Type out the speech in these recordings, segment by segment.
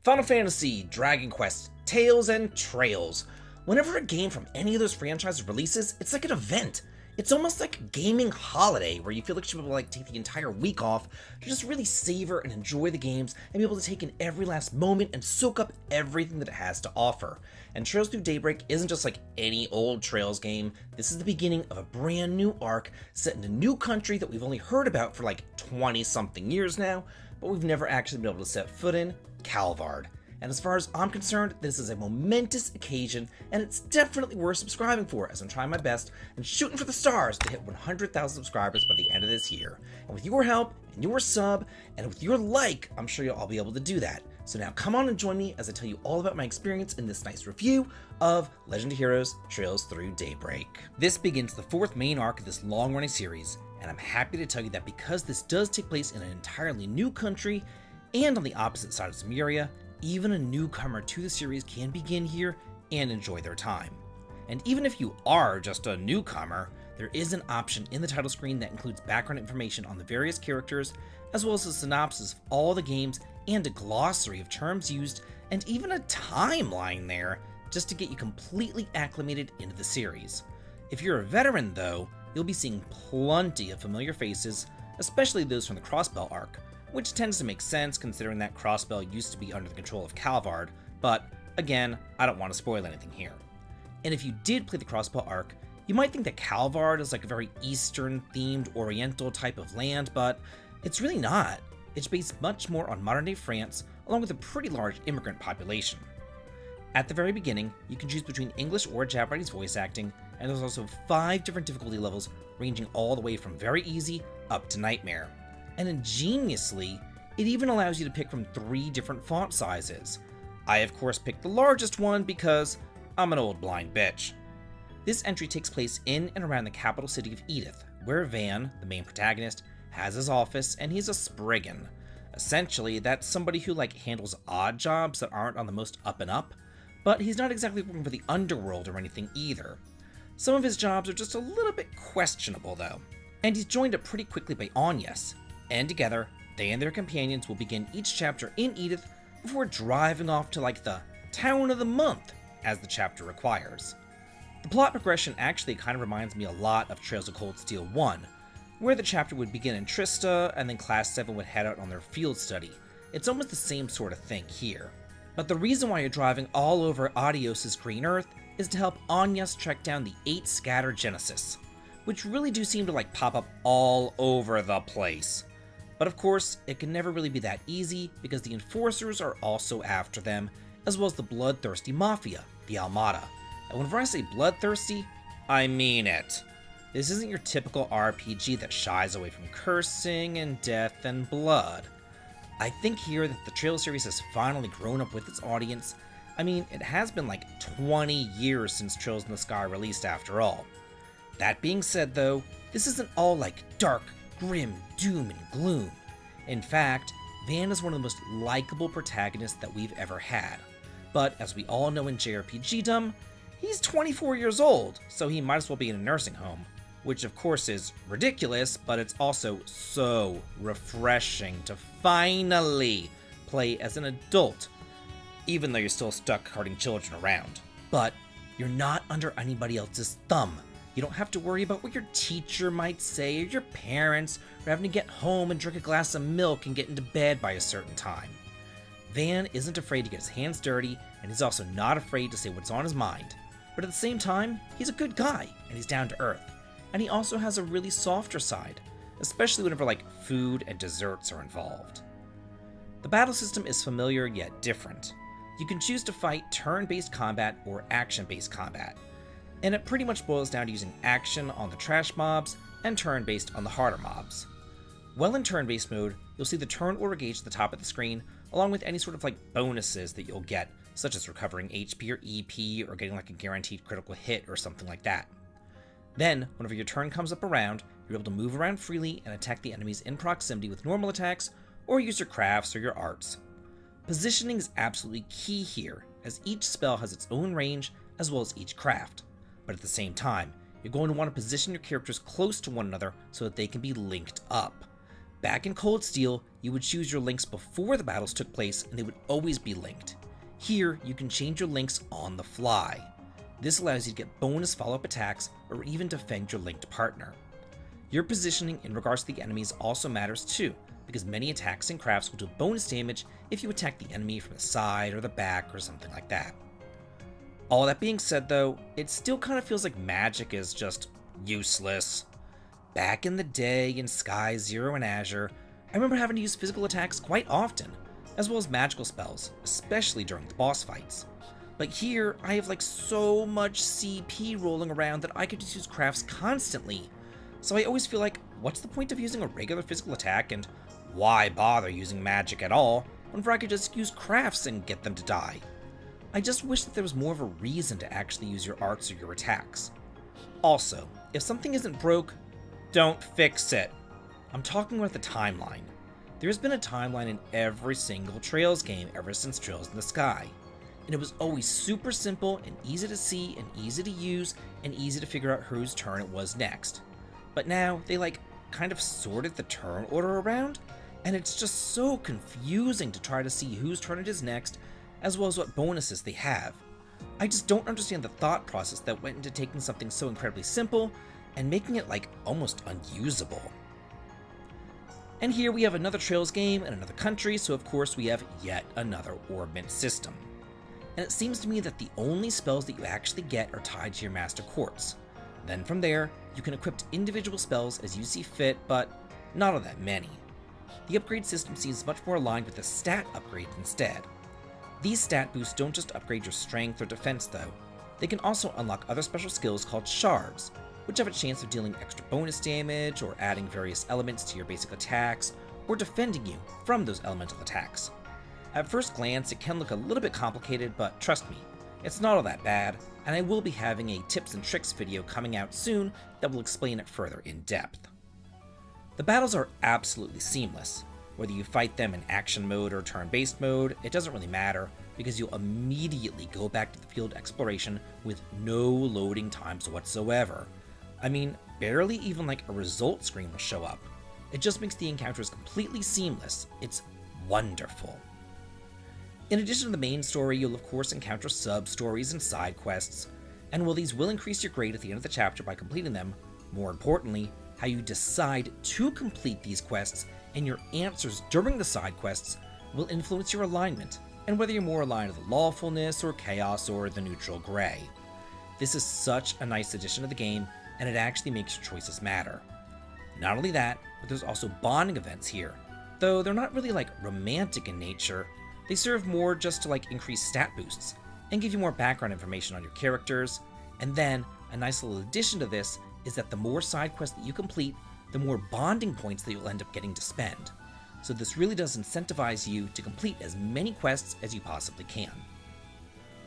Final Fantasy, Dragon Quest, Tales, and Trails. Whenever a game from any of those franchises releases, it's like an event. It's almost like a gaming holiday where you feel like you should be able to take the entire week off to just really savor and enjoy the games and be able to take in every last moment and soak up everything that it has to offer. And Trails Through Daybreak isn't just like any old Trails game. This is the beginning of a brand new arc set in a new country that we've only heard about for like 20 something years now, but we've never actually been able to set foot in: Calvard. And as far as I'm concerned, this is a momentous occasion, and it's definitely worth subscribing for, as I'm trying my best and shooting for the stars to hit 100,000 subscribers by the end of this year. And with your help, and your sub, and with your like, I'm sure you'll all be able to do that. So now come on and join me as I tell you all about my experience in this nice review of Legend of Heroes Trails Through Daybreak. This begins the fourth main arc of this long-running series, and I'm happy to tell you that because this does take place in an entirely new country, and on the opposite side of Samaria, even a newcomer to the series can begin here and enjoy their time. And even if you are just a newcomer, there is an option in the title screen that includes background information on the various characters, as well as a synopsis of all the games and a glossary of terms used, and even a timeline there, just to get you completely acclimated into the series. If you're a veteran though, you'll be seeing plenty of familiar faces, especially those from the Crossbell arc, which tends to make sense considering that Crossbell used to be under the control of Calvard, but again, I don't want to spoil anything here. And if you did play the Crossbell arc, you might think that Calvard is like a very Eastern-themed Oriental type of land, but it's really not. It's based much more on modern-day France, along with a pretty large immigrant population. At the very beginning, you can choose between English or Japanese voice acting, and there's also 5 different difficulty levels ranging all the way from very easy up to nightmare. And ingeniously, it even allows you to pick from 3 different font sizes. I of course picked the largest one because I'm an old blind bitch. This entry takes place in and around the capital city of Edith, where Van, the main protagonist, has his office, and he's a Spriggan. Essentially, that's somebody who handles odd jobs that aren't on the most up and up, but he's not exactly working for the underworld or anything either. Some of his jobs are just a little bit questionable though. And he's joined up pretty quickly by Agnes, and together, they and their companions will begin each chapter in Edith before driving off to the town of the month, as the chapter requires. The plot progression actually kind of reminds me a lot of Trails of Cold Steel 1, where the chapter would begin in Trista and then Class 7 would head out on their field study. It's almost the same sort of thing here. But the reason why you're driving all over Adios' Green Earth is to help Agnes track down the 8 Scatter Genesis, which really do seem to pop up all over the place. But of course, it can never really be that easy because the Enforcers are also after them, as well as the bloodthirsty Mafia, the Armada. And whenever I say bloodthirsty, I mean it. This isn't your typical RPG that shies away from cursing and death and blood. I think here that the Trails series has finally grown up with its audience. I mean, it has been 20 years since Trails in the Sky released after all. That being said though, this isn't all dark, grim, doom, and gloom. In fact, Van is one of the most likable protagonists that we've ever had. But as we all know in JRPG-dom, he's 24 years old, so he might as well be in a nursing home. Which of course is ridiculous, but it's also so refreshing to finally play as an adult, even though you're still stuck carting children around. But you're not under anybody else's thumb. You don't have to worry about what your teacher might say or your parents, or having to get home and drink a glass of milk and get into bed by a certain time. Van isn't afraid to get his hands dirty, and he's also not afraid to say what's on his mind. But at the same time, he's a good guy, and he's down to earth. And he also has a really softer side, especially whenever food and desserts are involved. The battle system is familiar yet different. You can choose to fight turn-based combat or action-based combat. And it pretty much boils down to using action on the trash mobs and turn-based on the harder mobs. While in turn-based mode, you'll see the turn order gauge at the top of the screen, along with any sort of bonuses that you'll get, such as recovering HP or EP or getting a guaranteed critical hit or something like that. Then, whenever your turn comes up around, you're able to move around freely and attack the enemies in proximity with normal attacks, or use your crafts or your arts. Positioning is absolutely key here, as each spell has its own range as well as each craft. But at the same time, you're going to want to position your characters close to one another so that they can be linked up. Back in Cold Steel, you would choose your links before the battles took place and they would always be linked. Here, you can change your links on the fly. This allows you to get bonus follow-up attacks or even defend your linked partner. Your positioning in regards to the enemies also matters too, because many attacks and crafts will do bonus damage if you attack the enemy from the side or the back or something like that. All that being said though, it still kind of feels like magic is just useless. Back in the day in Sky, Zero, and Azure, I remember having to use physical attacks quite often, as well as magical spells, especially during the boss fights. But here, I have like so much CP rolling around that I could just use crafts constantly. So I always feel like, what's the point of using a regular physical attack, and why bother using magic at all, whenever I could just use crafts and get them to die? I just wish that there was more of a reason to actually use your arts or your attacks. Also, if something isn't broke, don't fix it. I'm talking about the timeline. There's been a timeline in every single Trails game ever since Trails in the Sky, and it was always super simple and easy to see and easy to use and easy to figure out whose turn it was next. But now they kind of sorted the turn order around, and it's just so confusing to try to see whose turn it is next, as well as what bonuses they have. I just don't understand the thought process that went into taking something so incredibly simple and making it almost unusable. And here we have another Trails game in another country, so of course we have yet another orb mint system. And it seems to me that the only spells that you actually get are tied to your Master Quartz. Then from there, you can equip individual spells as you see fit, but not all that many. The upgrade system seems much more aligned with the stat upgrades instead. These stat boosts don't just upgrade your strength or defense though, they can also unlock other special skills called shards, which have a chance of dealing extra bonus damage or adding various elements to your basic attacks, or defending you from those elemental attacks. At first glance, it can look a little bit complicated, but trust me, it's not all that bad, and I will be having a tips and tricks video coming out soon that will explain it further in depth. The battles are absolutely seamless. Whether you fight them in action mode or turn-based mode, it doesn't really matter, because you'll immediately go back to the field exploration with no loading times whatsoever. I mean, barely even a result screen will show up. It just makes the encounters completely seamless. It's wonderful. In addition to the main story, you'll of course encounter sub-stories and side quests, and while these will increase your grade at the end of the chapter by completing them, more importantly, how you decide to complete these quests and your answers during the side quests will influence your alignment, and whether you're more aligned to the lawfulness or chaos or the neutral gray. This is such a nice addition to the game, and it actually makes your choices matter. Not only that, but there's also bonding events here, though they're not really romantic in nature. They serve more just to increase stat boosts and give you more background information on your characters. And then a nice little addition to this is that the more side quests that you complete, the more bonding points that you'll end up getting to spend. So this really does incentivize you to complete as many quests as you possibly can.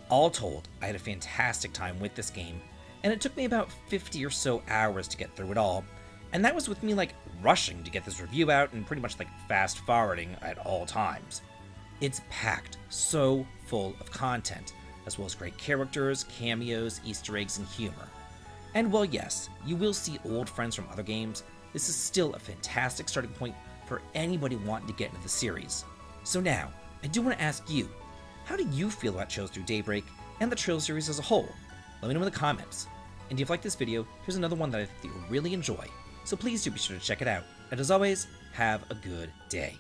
All told, I had a fantastic time with this game, and it took me about 50 or so hours to get through it all, and that was with me rushing to get this review out and pretty much fast forwarding at all times. It's packed so full of content, as well as great characters, cameos, Easter eggs, and humor. And while yes, you will see old friends from other games, this is still a fantastic starting point for anybody wanting to get into the series. So now, I do want to ask you, how do you feel about Trails Through Daybreak and the Trails series as a whole? Let me know in the comments. And if you like this video, here's another one that I think that you'll really enjoy, so please do be sure to check it out. And as always, have a good day.